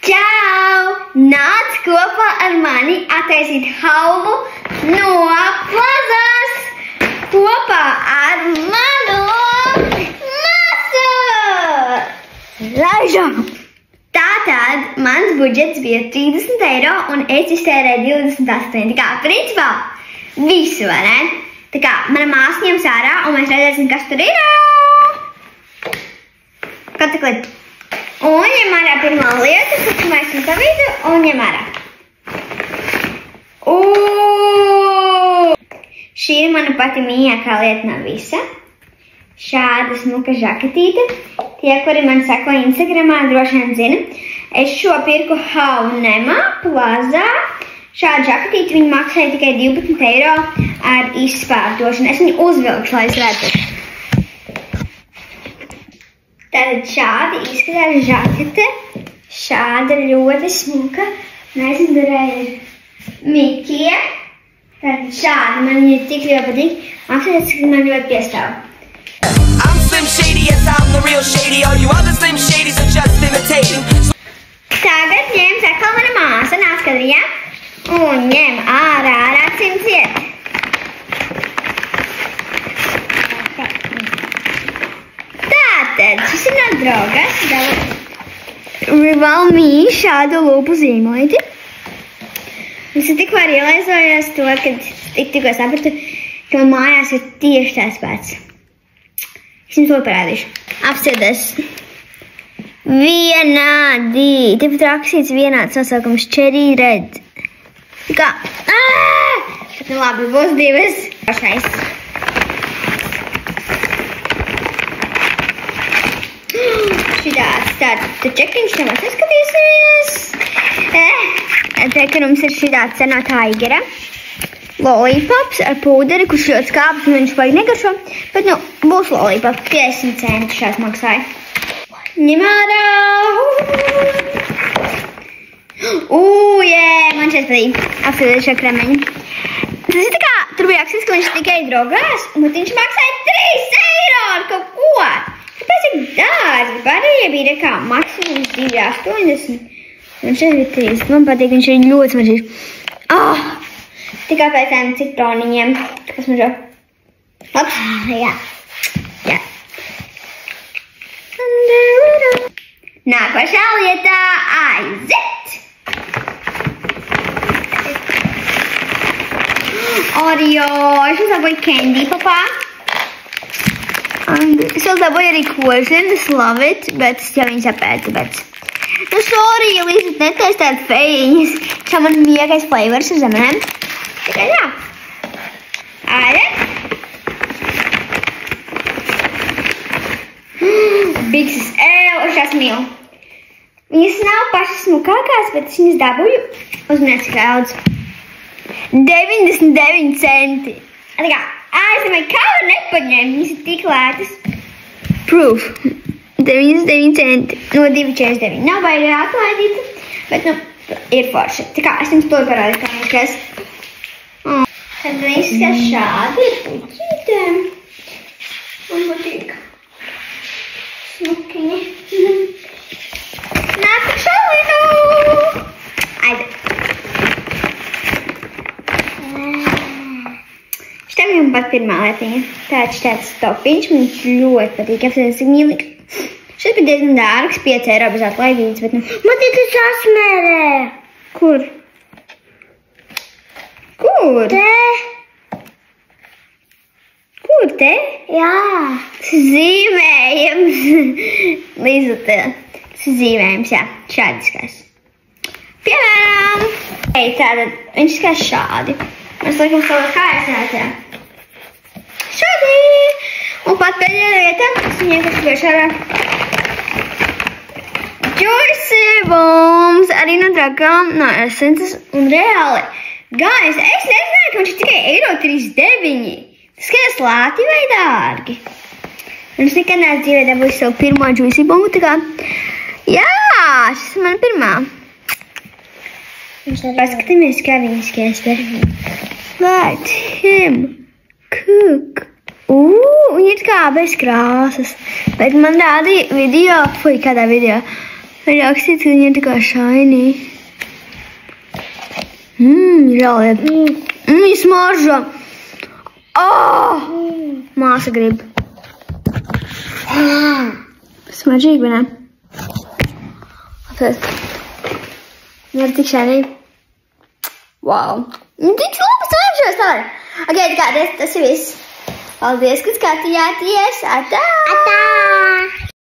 Čau! Nāc kopā ar mani attaisīt haulu no plazas kopā ar manu māsu! Laižam! Tātad mans budžets bija 30 eiro un es iztērēju 28. Tā kā principā visu, vai ne? Tā kā mana māsa ņems ārā un mēs redzēsim, kas tur ir. Patakliet. Un ņem ārā pirmā lieta, kas mēs jums pavīdu, un ņem ārā. Šī ir mana pati mīļākā lieta no visa. Šāda smuka žaketīte. Tie, kuri man sako Instagramā, droši vien zina. Es šo pirku H&M plazā. Šāda žaketīte viņa maksāja tikai 12 eiro ar izspārdošanu. Es viņu uzvilkšu, lai es redzu. Tātad šādi izskatās žakete. Šāda ļoti smuka. Aizmugurē ir Mikija. Tātad šādi man viņa tik ļoti patīk. Apskatieties, ka man ļoti piestāv. I'm Slim Shady, yes I'm the real Shady. All you other Slim Shadys are just imitating. Tagad ņems atkal mana māsa, nāc kadrījā. Un ņem ārā ar acīm ciet. Tātad, šis ir no draugas. Revolve Me šādu lūpu zīmolīti. Es tikko arī ielaizojos to, kad tikko sapratu, ka man mājās ir tieši tāds pats. Es jums to parādīšu. Apsēdies. Vienādi. Tepat rakstīts vienāds nosaukums Cherry Red. Kā? Bet nu labi, būs divas. Pašais. Šitāds tāds čekiņš, tam mēs neskatīsimies. Te, ka mums ir šitāds no Tigera. Lollipops ar pūderi, kurš ļoti skāpes un viņš vajag negaršo. Bet, nu, būs lollipops. 50 centi šās maksāja. Ņem ārā! Man šeit patīk. Apskatīt šo kremeņu. Tas ir tā kā, tur bija rakstīts, ka viņš tikai drogās, bet viņš maksāja 3 eiro ar kaut ko. Tāpēc ir dārgi. Pārējie bija kā maksimums 2,80. Un šeit ir 3. Man patīk, viņš ir ļoti smaržīgs. Tikai pēc tādiem citroniņiem, kas man žo. Jā. Nākošā lietā aiziet! Oreo, es uzlaboju Candy Popā. Es uzlaboju arī koženi, es love it, bet es jau viņas apēdu, bet... Nu, sorry, Līdz netaisi tādu feiņas. Šā man mīļākais flavors uz zemenēm. Tikai jā. Aiziet! Bikses, šās mīlu. Viņas nav pašas smukākās, bet es viņas dabūju. Uzminiet, cik daudz. 99 centi. Tā kā, es domāju, kā var nepaņemt, viņas ir tik lētas. Proof. 99 centi. No 2,49. Nav baigi atlaidīta, bet, nu, ir forši. Tā kā, es jums to parādīju, kā izskatās. Tad izskatās šādi ir puķītēm. Man patīk. Smukiņi. Nākošā lieta! Aiziet! Šitam jau pat pirmā lietiņa. Tāds topiņš, man ļoti patīk. Apsēdās, cik mīlīgi. Šis bija diezgan dārgs, 5 eiro bez atlaidītas, bet nu... Man tikai sasmērē! Kur? Kur? Te! Kur te? Jā! Zīmējums! Līdzot, tas ir zīmējums, jā. Šādi skās. Piemēram! Tātad, viņš skās šādi. Mēs liekam savu kājas nācā. Šādi! Un pat pēdējā lieta, es viņiem kas griešu ārā. Juicy Bombs! Arī no dragām, no Essences un reāli. Guys, es nezināju, ka viņš ir tikai €1,39. Tas skatās lēti vai dārgi. Un es nekad neesmu dzīvē dabūju savu pirmo Juicy Bombu, tā kā... Jā, šis ir mana pirmā. Paskatāmies, kā viņi skēsta. Let him cook. Viņi ir kā bez krāsas. Bet man rādīja video, kādā video, Rakstīt, ka viņa ir tā kā shiny. Reāli. Smaržo. Māsa grib. Smaržīgi, vai ne? Viņa ir tik shiny. Wow. Tik labi smaržos tā. Ok, tā kā tas ir viss. Paldies, ka skatījāties. Atā!